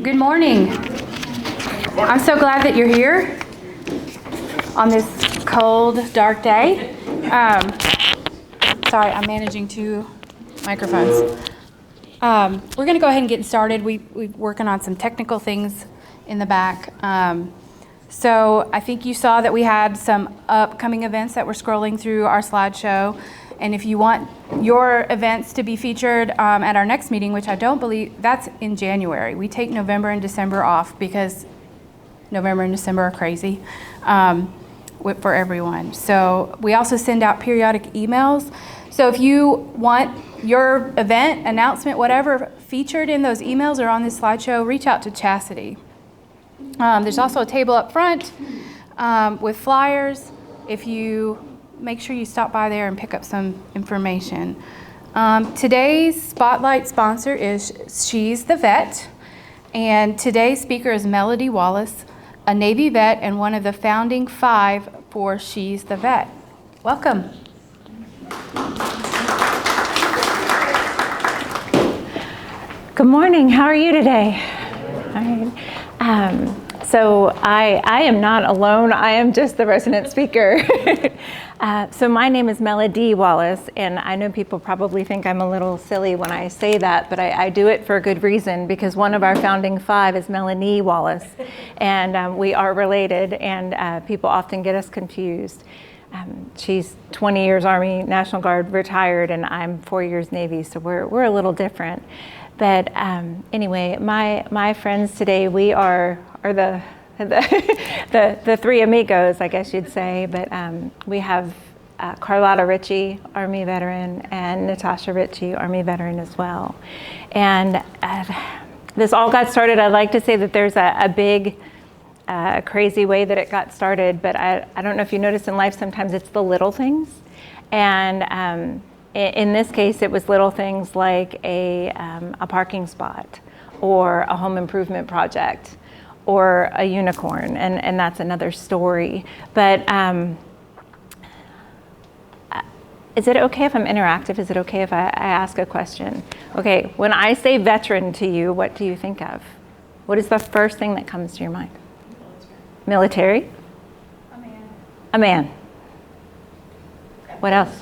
Good morning. I'm so glad that you're here on this cold, dark day. Sorry, I'm managing two microphones. We're going to go ahead and get started. We're working on some technical things in the back. So I think you saw that we had some upcoming events that we're scrolling through our slideshow. And if you want your events to be featured at our next meeting, which I don't believe, that's in January. We take November and December off because November and December are crazy for everyone. So we also send out periodic emails. So if you want your event, announcement, whatever, featured in those emails or on this slideshow, reach out to Chastity. There's also a table up front with flyers. If you make sure you stop by there and pick up some information. Today's spotlight sponsor is She's the Vet, and today's speaker is Melody Wallace, a Navy vet and one of the founding 5 for She's the Vet. Welcome. Good morning. How are you today? All right. So I am not alone. I am just the resident speaker. So my name is Melody Wallace, and I know people probably think I'm a little silly when I say that, but I do it for a good reason, because one of our founding 5 is Melanie Wallace, and we are related, and people often get us confused. She's 20 years Army National Guard retired, and I'm 4 years Navy, so we're a little different. But anyway, my friends today, we are the 3 amigos, I guess you'd say. But we have Carlotta Ritchie, Army veteran, and Natasha Ritchie, Army veteran as well. And this all got started. I'd like to say that there's a big, crazy way that it got started. But I don't know if you notice in life, sometimes it's the little things. And in this case, it was little things like a parking spot, or a home improvement project, or a unicorn, and that's another story. But is it okay if I'm interactive? Is it okay if I ask a question? Okay, when I say veteran to you, what do you think of? What is the first thing that comes to your mind? Military? A man. A man. What else?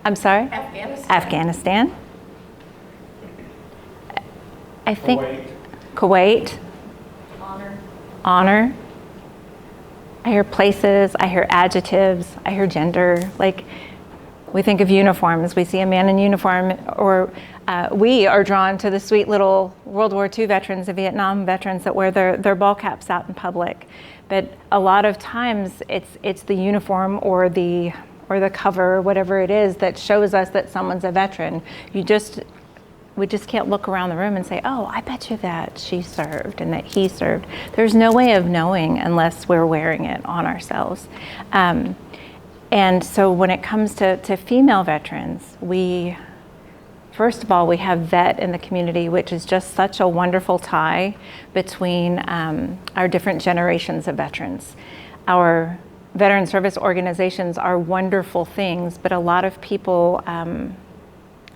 I'm sorry? Afghanistan. I think Kuwait. Honor. I hear places, I hear adjectives, I hear gender. Like, we think of uniforms. We see a man in uniform, or we are drawn to the sweet little World War II veterans, the Vietnam veterans that wear their ball caps out in public. But a lot of times it's the uniform or the cover, whatever it is, that shows us that someone's a veteran. We just can't look around the room and say, oh, I bet you that she served and that he served. There's no way of knowing unless we're wearing it on ourselves. And so when it comes to female veterans, first of all, we have vet in the community, which is just such a wonderful tie between our different generations of veterans. Our veteran service organizations are wonderful things, but a lot of people,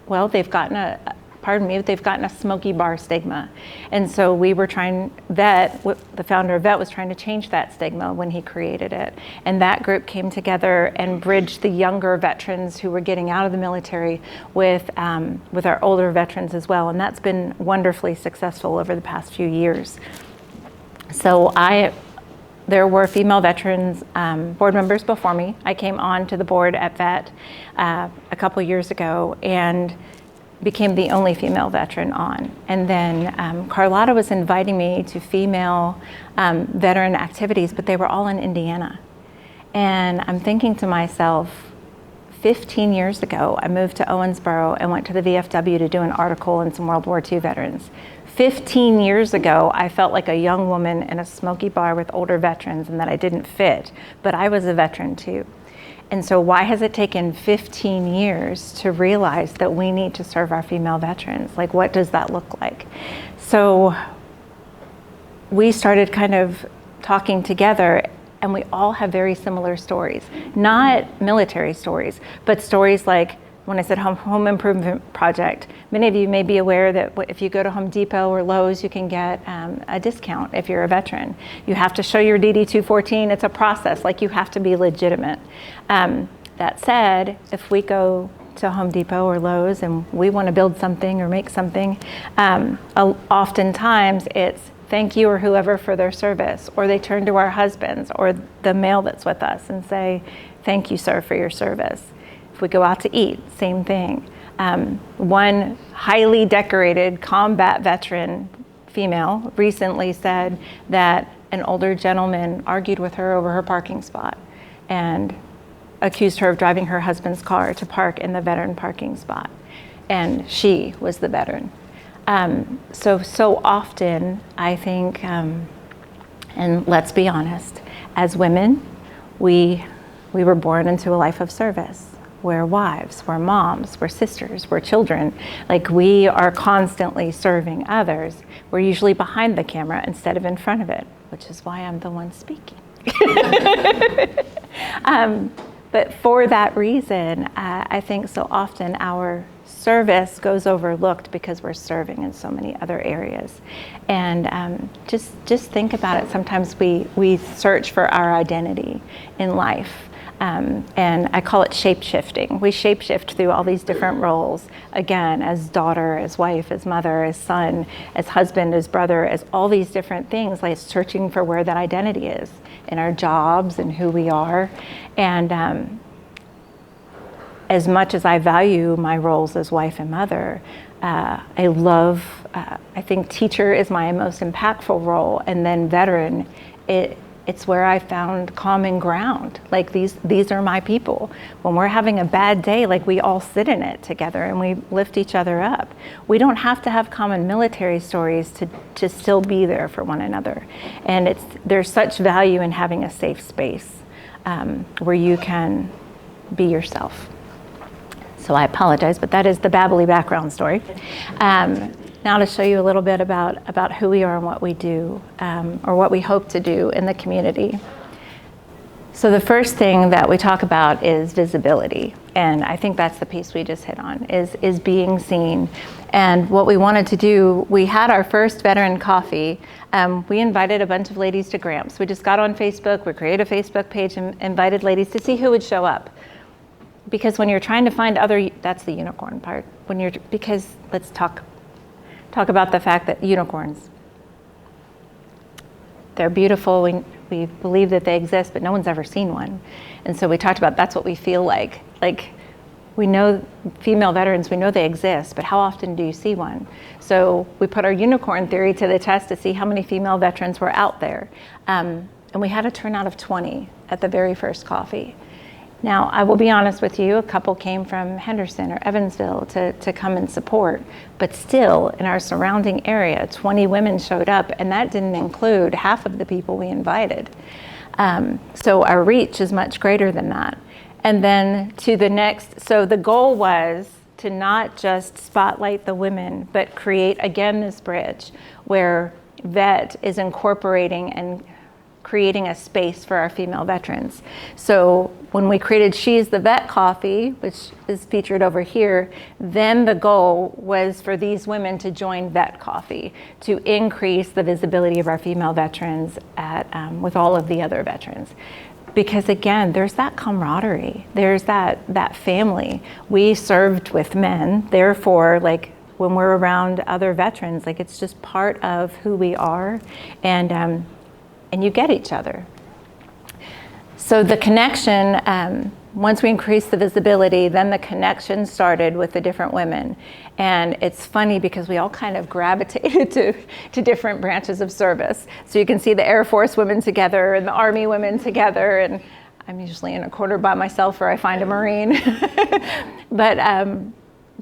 they've gotten a smoky bar stigma. And so the founder of VET was trying to change that stigma when he created it. And that group came together and bridged the younger veterans who were getting out of the military with our older veterans as well. And that's been wonderfully successful over the past few years. So there were female veterans board members before me. I came on to the board at VET a couple years ago and became the only female veteran on. And then Carlotta was inviting me to female veteran activities, but they were all in Indiana. And I'm thinking to myself, 15 years ago, I moved to Owensboro and went to the VFW to do an article on some World War II veterans. 15 years ago, I felt like a young woman in a smoky bar with older veterans and that I didn't fit, but I was a veteran too. And so why has it taken 15 years to realize that we need to serve our female veterans? Like, what does that look like? So we started kind of talking together, and we all have very similar stories. Not military stories, but stories like when I said home improvement project, many of you may be aware that if you go to Home Depot or Lowe's, you can get a discount if you're a veteran. You have to show your DD 214. It's a process, like you have to be legitimate. That said, if we go to Home Depot or Lowe's and we want to build something or make something, oftentimes it's thank you or whoever for their service, or they turn to our husbands or the male that's with us and say, thank you, sir, for your service. If we go out to eat, same thing. One highly decorated combat veteran female recently said that an older gentleman argued with her over her parking spot and accused her of driving her husband's car to park in the veteran parking spot. And she was the veteran. So often, I think, and let's be honest, as women, we were born into a life of service. We're wives, we're moms, we're sisters, we're children. Like, we are constantly serving others. We're usually behind the camera instead of in front of it, which is why I'm the one speaking. But for that reason, I think so often our service goes overlooked because we're serving in so many other areas. And just think about it. Sometimes we search for our identity in life. And I call it shape-shifting. We shape-shift through all these different roles, again, as daughter, as wife, as mother, as son, as husband, as brother, as all these different things, like searching for where that identity is in our jobs and who we are. And as much as I value my roles as wife and mother, I think teacher is my most impactful role, and then veteran, it's where I found common ground. Like, these are my people. When we're having a bad day, like, we all sit in it together and we lift each other up. We don't have to have common military stories to still be there for one another. And there's such value in having a safe space where you can be yourself. So I apologize, but that is the babbly background story. Now to show you a little bit about who we are and what we do, or what we hope to do in the community. So the first thing that we talk about is visibility. And I think that's the piece we just hit on, is being seen. And what we wanted to do, we had our first veteran coffee. We invited a bunch of ladies to Gramps. We just got on Facebook, we created a Facebook page and invited ladies to see who would show up. Because when you're trying to find that's the unicorn part. Because let's talk about the fact that unicorns, they're beautiful. We believe that they exist, but no one's ever seen one. And so we talked about that's what we feel like. Like, we know female veterans, we know they exist, but how often do you see one? So we put our unicorn theory to the test to see how many female veterans were out there. And we had a turnout of 20 at the very first coffee. Now, I will be honest with you, a couple came from Henderson or Evansville to come and support, but still, in our surrounding area, 20 women showed up, and that didn't include half of the people we invited. So our reach is much greater than that. And then so the goal was to not just spotlight the women, but create, again, this bridge where VET is incorporating and creating a space for our female veterans. So when we created She's the Vet Coffee, which is featured over here, then the goal was for these women to join Vet Coffee to increase the visibility of our female veterans with all of the other veterans. Because again, there's that camaraderie, there's that family. We served with men, therefore, like, when we're around other veterans, like, it's just part of who we are, and you get each other. So the connection, once we increased the visibility, then the connection started with the different women. And it's funny because we all kind of gravitated to different branches of service. So you can see the Air Force women together and the Army women together, and I'm usually in a corner by myself, or I find a Marine.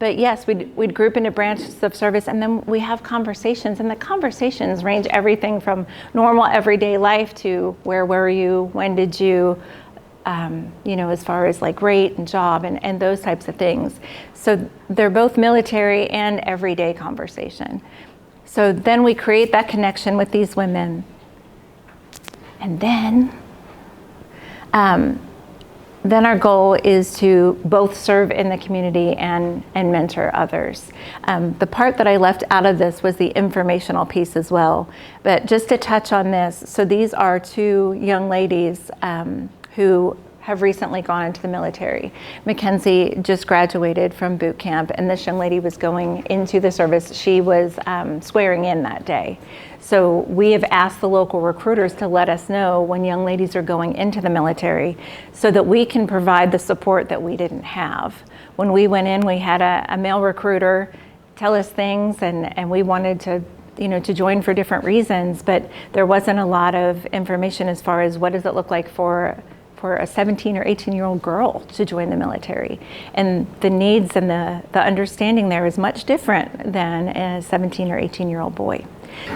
But yes, we'd group into branches of service, and then we have conversations, and the conversations range everything from normal everyday life to where were you, when did you, as far as like rate and job and those types of things. So they're both military and everyday conversation. So then we create that connection with these women, and then then our goal is to both serve in the community and mentor others. The part that I left out of this was the informational piece as well. But just to touch on this, so these are two young ladies who have recently gone into the military. Mackenzie just graduated from boot camp, and this young lady was going into the service. She was swearing in that day. So we have asked the local recruiters to let us know when young ladies are going into the military so that we can provide the support that we didn't have. When we went in, we had a male recruiter tell us things, and we wanted to to join for different reasons, but there wasn't a lot of information as far as what does it look like for a 17 or 18-year-old girl to join the military. And the needs and the understanding there is much different than a 17 or 18-year-old boy.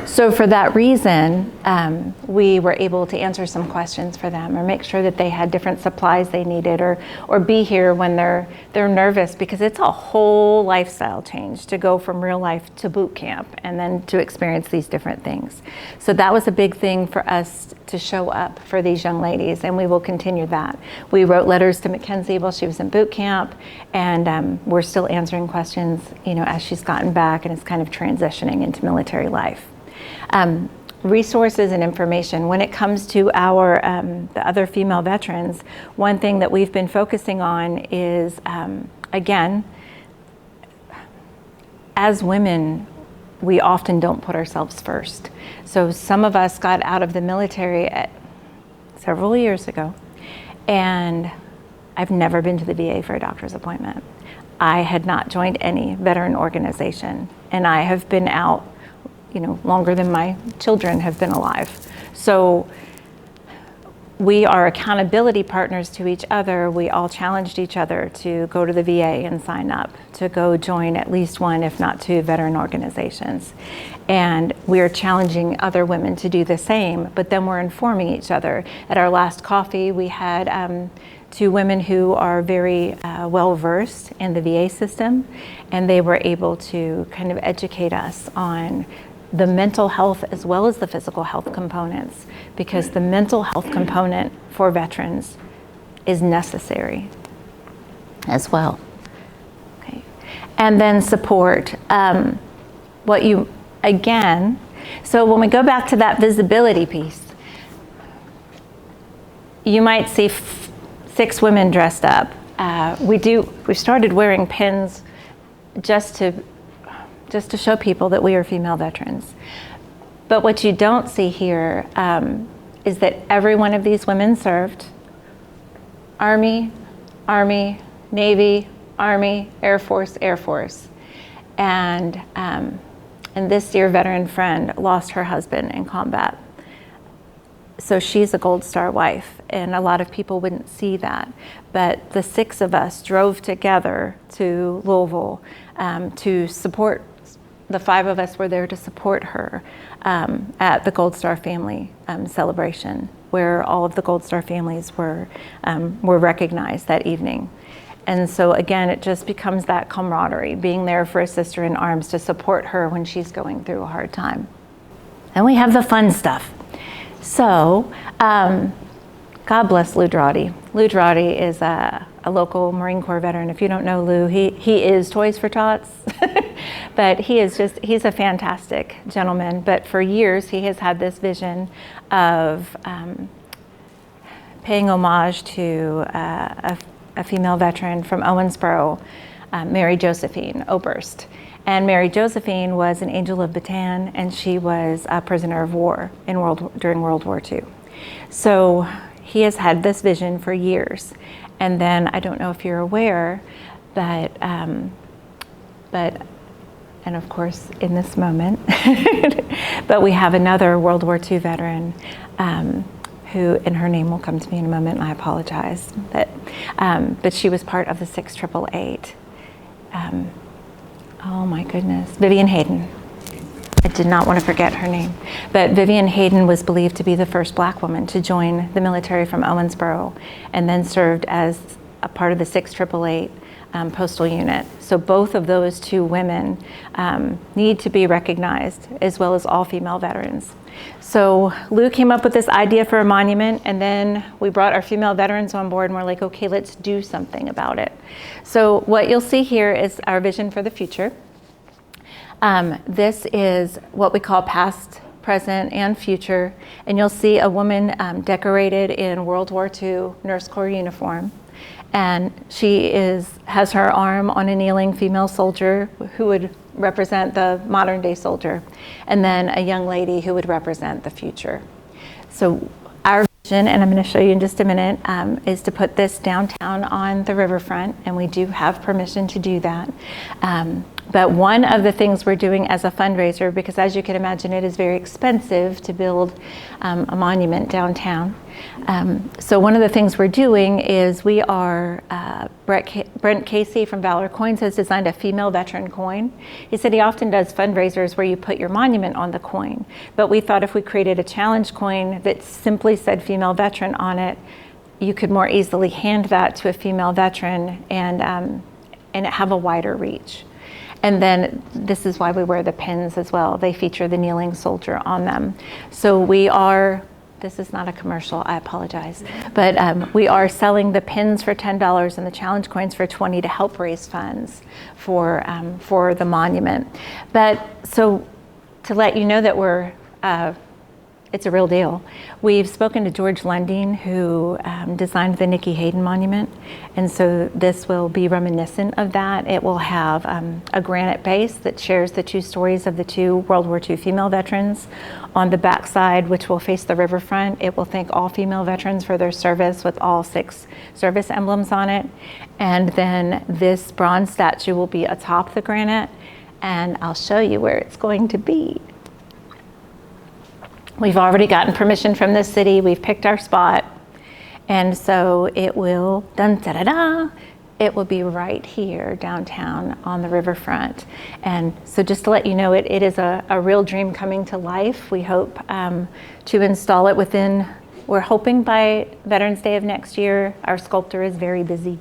So for that reason, we were able to answer some questions for them or make sure that they had different supplies they needed or be here when they're nervous, because it's a whole lifestyle change to go from real life to boot camp and then to experience these different things. So that was a big thing for us to show up for these young ladies, and we will continue that. We wrote letters to Mackenzie while she was in boot camp, and we're still answering questions as she's gotten back and is kind of transitioning into military life. Resources and information. When it comes to our the other female veterans, one thing that we've been focusing on is, again, as women, we often don't put ourselves first. So some of us got out of the military several years ago, and I've never been to the VA for a doctor's appointment. I had not joined any veteran organization, and I have been out longer than my children have been alive. So we are accountability partners to each other. We all challenged each other to go to the VA and sign up, to go join at least one, if not two, veteran organizations. And we are challenging other women to do the same, but then we're informing each other. At our last coffee, we had two women who are very well-versed in the VA system, and they were able to kind of educate us on the mental health as well as the physical health components, because the mental health component for veterans is necessary as well. Okay. And then support. So when we go back to that visibility piece, you might see 6 women dressed up. We started wearing pins just to show people that we are female veterans. But what you don't see here is that every one of these women served Army, Navy, Army, Air Force. And this dear veteran friend lost her husband in combat. So she's a Gold Star wife, and a lot of people wouldn't see that. But the 6 of us drove together to Louisville to support. The 5 of us were there to support her at the Gold Star family celebration, where all of the Gold Star families were recognized that evening. And so again, it just becomes that camaraderie, being there for a sister in arms to support her when she's going through a hard time. And we have the fun stuff. So, God bless Lou Drawdy. Lou Drawdy is a local Marine Corps veteran. If you don't know Lou, he is Toys for Tots, but he's a fantastic gentleman. But for years, he has had this vision of paying homage to a female veteran from Owensboro, Mary Josephine Oberst. And Mary Josephine was an Angel of Bataan, and she was a prisoner of war during World War II. So he has had this vision for years. And then, I don't know if you're aware, but and of course in this moment, but we have another World War II veteran who, and her name will come to me in a moment, and I apologize, but she was part of the 6888. Oh my goodness, Vivian Hayden. I did not want to forget her name. But Vivian Hayden was believed to be the first Black woman to join the military from Owensboro, and then served as a part of the 6888 postal unit. So both of those two women need to be recognized, as well as all female veterans. So Lou came up with this idea for a monument, and then we brought our female veterans on board, and we're like, okay, let's do something about it. So what you'll see here is our vision for the future. This is what we call past, present, and future, and you'll see a woman decorated in World War II Nurse Corps uniform. And she has her arm on a kneeling female soldier who would represent the modern day soldier, and then a young lady who would represent the future. So our vision, and I'm going to show you in just a minute, is to put this downtown on the riverfront, and we do have permission to do that. But one of the things we're doing as a fundraiser, because as you can imagine, it is very expensive to build a monument downtown. So one of the things we're doing is we are, Brent Casey from Valor Coins has designed a female veteran coin. He said he often does fundraisers where you put your monument on the coin. But we thought if we created a challenge coin that simply said female veteran on it, you could more easily hand that to a female veteran and have a wider reach. And then this is why we wear the pins as well. They feature the kneeling soldier on them. So we are, this is not a commercial, I apologize, but we are selling the pins for $10 and the challenge coins for $20 to help raise funds for the monument. But so to let you know that it's a real deal. We've spoken to George Lunding, who designed the Nikki Hayden Monument, and so this will be reminiscent of that. It will have a granite base that shares the two stories of the two World War II female veterans. On the backside, which will face the riverfront, it will thank all female veterans for their service with all 6 service emblems on it. And then this bronze statue will be atop the granite, and I'll show you where it's going to be. We've already gotten permission from the city. We've picked our spot. And so it will, it will be right here downtown on the riverfront. And so just to let you know, it is a real dream coming to life. We hope to install it we're hoping by Veterans Day of next year. Our sculptor is very busy.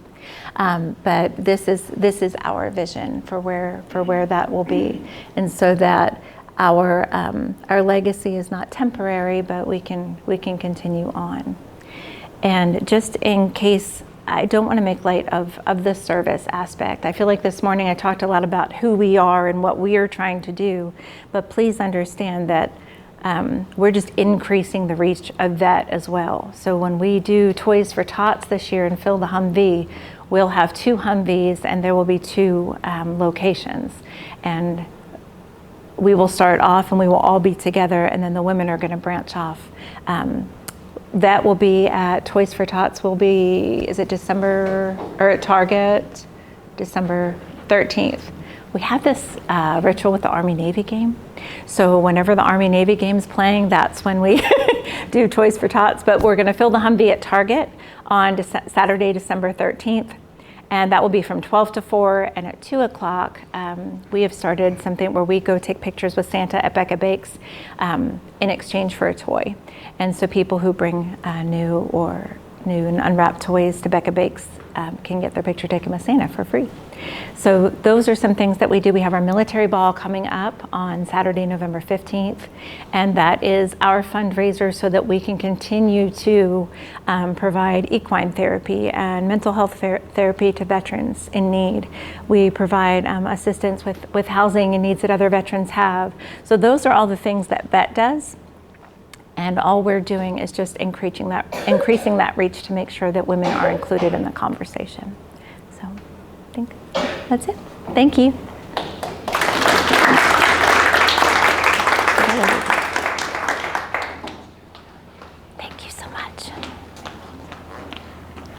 But this is our vision for where that will be. And so that our legacy is not temporary, but we can continue on. And just in case, I don't want to make light of the service aspect. I feel like this morning I talked a lot about who we are and what we are trying to do, but please understand that we're just increasing the reach of that as well. So when we do Toys for Tots this year and fill the Humvee, we'll have 2 Humvees and there will be 2 locations. And we will start off and we will all be together, and then the women are going to branch off. That will be at Toys for Tots is it December, or at Target, December 13th. We have this ritual with the Army-Navy game. So whenever the Army-Navy game's playing, that's when we do Toys for Tots. But we're going to fill the Humvee at Target on Saturday, December 13th. And that will be from 12 to 4, and at 2 o'clock, we have started something where we go take pictures with Santa at Becca Bakes in exchange for a toy. And so people who bring new and unwrapped toys to Becca Bakes can get their picture taken with Santa for free. So those are some things that we do. We have our military ball coming up on Saturday, November 15th, and that is our fundraiser so that we can continue to provide equine therapy and mental health therapy to veterans in need. We provide assistance with housing and needs that other veterans have. So those are all the things that VET does. And all we're doing is just increasing that reach to make sure that women are included in the conversation. So I think that's it. Thank you. Thank you so much.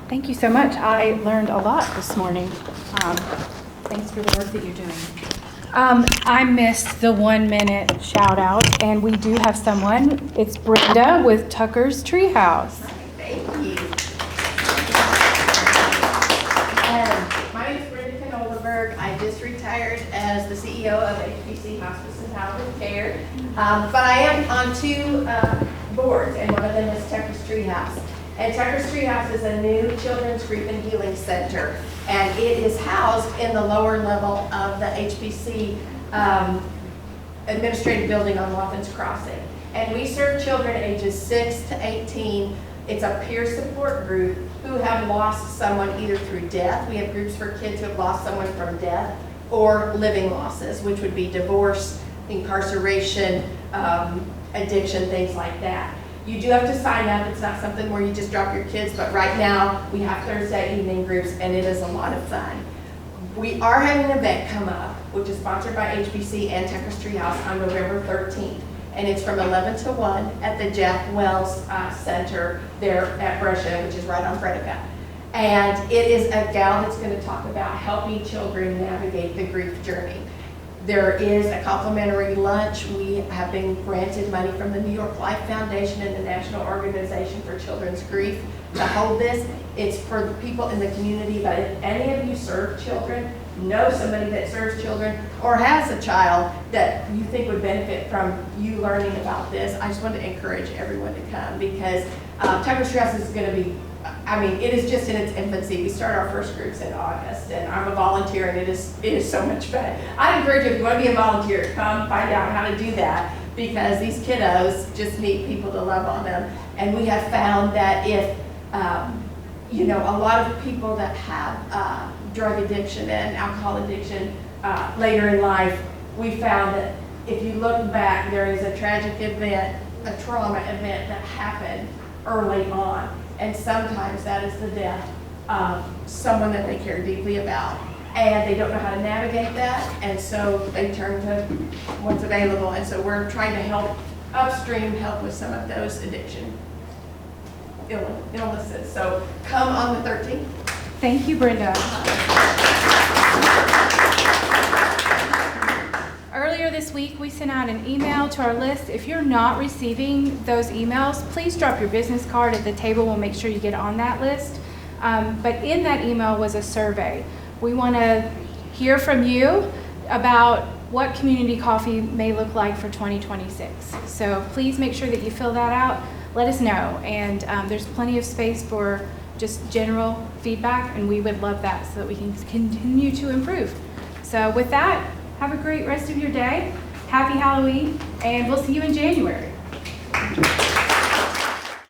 Thank you so much. I learned a lot this morning. Thanks for the work that you're doing. I missed the 1-minute shout out, and we do have someone. It's Brenda with Tucker's Treehouse. Thank you. My name is Brenda Knollenberg. I just retired as the CEO of HBC Hospice and Palliative Care, but I am on 2 boards, and one of them is Tucker's Treehouse. And Tucker's Treehouse is a new children's grief and healing center. And it is housed in the lower level of the HBC administrative building on Waffens Crossing. And we serve children ages 6 to 18. It's a peer support group who have lost someone either through death. We have groups for kids who have lost someone from death or living losses, which would be divorce, incarceration, addiction, things like that. You do have to sign up. It's not something where you just drop your kids, but right now we have Thursday evening groups and it is a lot of fun. We are having an event come up, which is sponsored by HBC and Tucker's Treehouse on November 13th. And it's from 11 to 1 at the Jack Wells Center there at Brescia, which is right on Fredeca. And it is a gal that's going to talk about helping children navigate the grief journey. There is a complimentary lunch. We have been granted money from the New York Life Foundation and the National Organization for Children's Grief to hold this. It's for the people in the community, but if any of you serve children, know somebody that serves children, or has a child that you think would benefit from you learning about this, I just want to encourage everyone to come because Tucker's Treehouse is going to be, I mean, it is just in its infancy. We start our first groups in August, and I'm a volunteer, and it is so much fun. I encourage you, if you want to be a volunteer, come find out how to do that, because these kiddos just need people to love on them. And we have found that if, you know, a lot of people that have drug addiction and alcohol addiction later in life, we found that if you look back, there is a tragic event, a trauma event that happened early on. And sometimes that is the death of someone that they care deeply about. And they don't know how to navigate that, and so they turn to what's available. And so we're trying to help upstream help with some of those addiction illnesses. So come on the 13th. Thank you, Brenda. Earlier this week, we sent out an email to our list. If you're not receiving those emails, please drop your business card at the table. We'll make sure you get on that list. But in that email was a survey. We want to hear from you about what community coffee may look like for 2026. So please make sure that you fill that out. Let us know. And there's plenty of space for just general feedback, and we would love that so that we can continue to improve. So with that, have a great rest of your day. Happy Halloween, and we'll see you in January.